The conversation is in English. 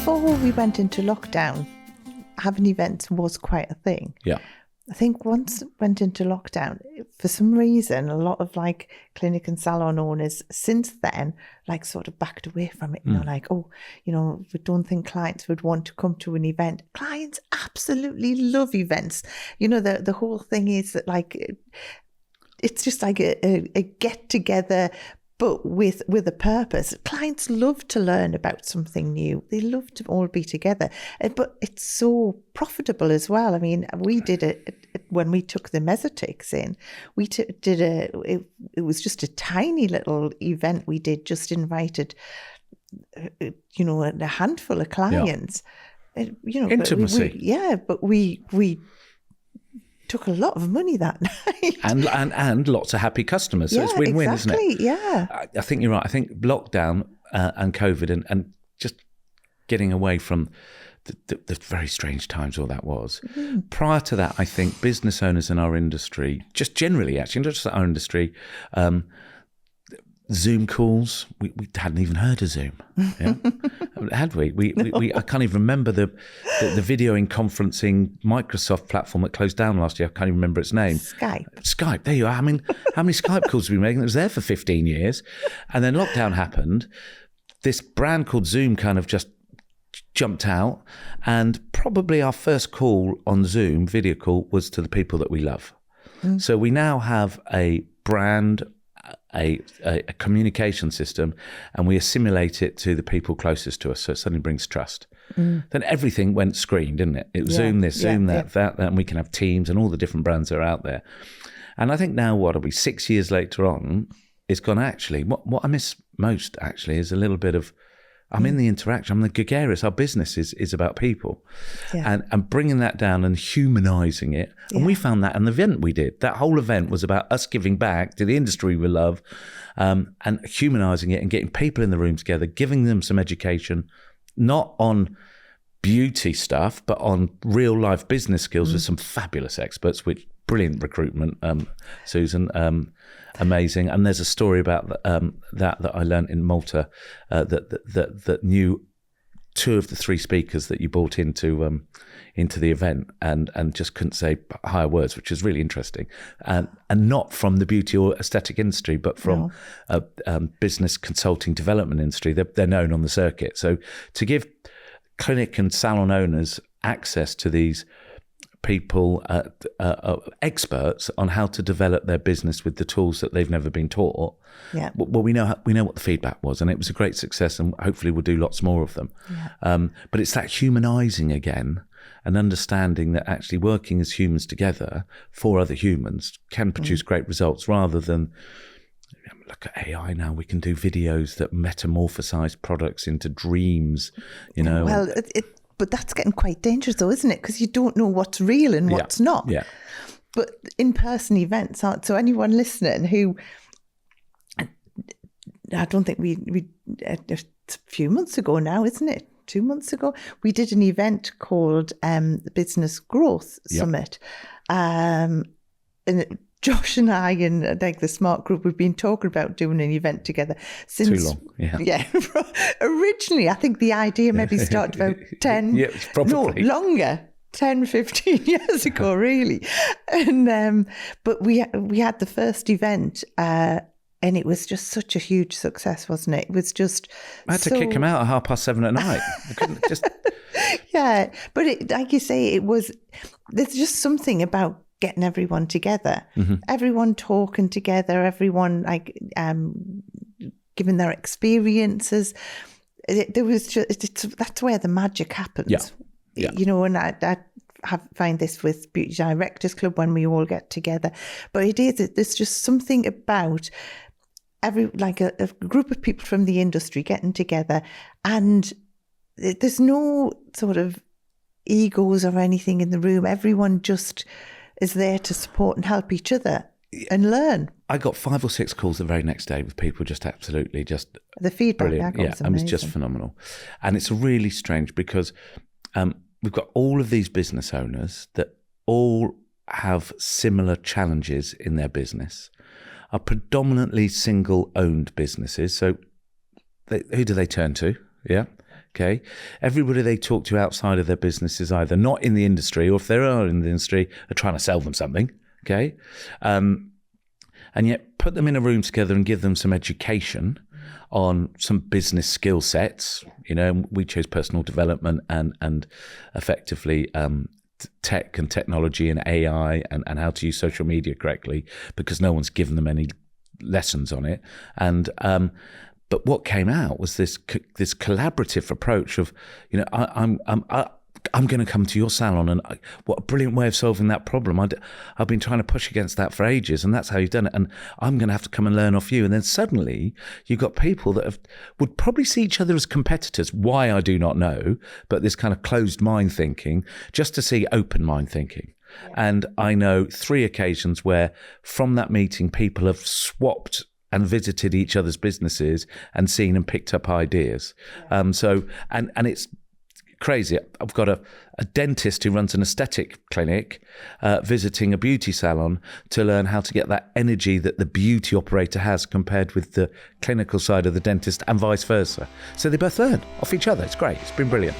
before we went into lockdown, having events was quite a thing. Yeah. I think once went into lockdown, for some reason, a lot of like clinic and salon owners since then, like sort of backed away from it. You know, like, oh, you know, we don't think clients would want to come to an event. Clients absolutely love events. You know, the whole thing is that like, it's just like a get together, but with a purpose. Clients love to learn about something new. They love to all be together. But it's so profitable as well. I mean, we did it when we took the Mesotics in. We it was just a tiny little event we did, just invited, you know, a handful of clients. Yeah. You know, intimacy. But we took a lot of money that night. And lots of happy customers. So it's win-win, exactly, isn't it? Yeah. I think you're right. I think lockdown and COVID and just getting away from the very strange times all that was. Prior to that, I think business owners in our industry, just generally actually, not just our industry, Zoom calls, we hadn't even heard of Zoom, yeah? Had we? We I can't even remember the videoing conferencing Microsoft platform that closed down last year. I can't even remember its name. Skype, there you are. I mean, how many Skype calls did we make? It was there for 15 years. And then lockdown happened. This brand called Zoom kind of just jumped out. And probably our first call on Zoom, video call, was to the people that we love. So we now have a brand, a communication system, and we assimilate it to the people closest to us, so it suddenly brings trust. Then everything went screen, didn't it? It was Zoom this, Zoom that, and we can have Teams and all the different brands that are out there. And I think now, what are we, 6 years later on, it's gone, actually, what I miss most actually is a little bit of, I'm in the interaction, I'm the gregarious. Our business is about people, and bringing that down and humanizing it. And we found that in the event we did. That whole event was about us giving back to the industry we love, and humanizing it and getting people in the room together, giving them some education, not on beauty stuff, but on real life business skills with some fabulous experts, which brilliant recruitment, Susan, amazing. And there's a story about that I learned in Malta, that knew two of the three speakers that you brought into the event, and just couldn't say higher words, which is really interesting, and not from the beauty or aesthetic industry, but from business consulting development industry. They're known on the circuit. So to give clinic and salon owners access to these people, experts on how to develop their business with the tools that they've never been taught. Yeah. Well, we know what the feedback was, and it was a great success, and hopefully we'll do lots more of them. Yeah. But it's that humanizing again, and understanding that actually working as humans together for other humans can produce great results, rather than, look at AI now. We can do videos that metamorphosize products into dreams, you know. Well, but that's getting quite dangerous though, isn't it? Because you don't know what's real and what's not. Yeah. But in-person events aren't. So anyone listening who, I don't think we a few months ago now, isn't it? 2 months ago, we did an event called the Business Growth Summit. And Josh and I and like the Smart Group, we've been talking about doing an event together since. Too long, yeah. Originally, I think the idea maybe started about 10, longer, 10, 15 years ago, really. And but we had the first event, and it was just such a huge success, wasn't it? It was just. I had to kick him out at 7:30 at night. I couldn't just. Yeah, but like you say, there's just something about getting everyone together, everyone talking together, everyone like giving their experiences. That's where the magic happens. Yeah. You know, and I find this with Beauty Directors Club when we all get together. But there's just something about a group of people from the industry getting together, and there's no sort of egos or anything in the room. Everyone just is there to support and help each other and learn. I got 5 or 6 calls the very next day with people just absolutely just the feedback. Brilliant. It was just phenomenal. And it's really strange because we've got all of these business owners that all have similar challenges in their business, are predominantly single-owned businesses. So who do they turn to? Yeah. Okay. Everybody they talk to outside of their business is either not in the industry, or if they are in the industry, are trying to sell them something. Okay. And yet put them in a room together and give them some education on some business skill sets. You know, we chose personal development and effectively tech and technology and AI and how to use social media correctly, because no one's given them any lessons on it. And but what came out was this collaborative approach of, you know, I'm going to come to your salon, and what a brilliant way of solving that problem. I've been trying to push against that for ages, and that's how you've done it. And I'm going to have to come and learn off you. And then suddenly you've got people that would probably see each other as competitors. Why, I do not know, but this kind of closed mind thinking, just to see open mind thinking. Yeah. And I know 3 occasions where from that meeting, people have swapped and visited each other's businesses and seen and picked up ideas. Yeah. And it's crazy. I've got a dentist who runs an aesthetic clinic visiting a beauty salon to learn how to get that energy that the beauty operator has compared with the clinical side of the dentist, and vice versa. So they both learn off each other. It's great. It's been brilliant.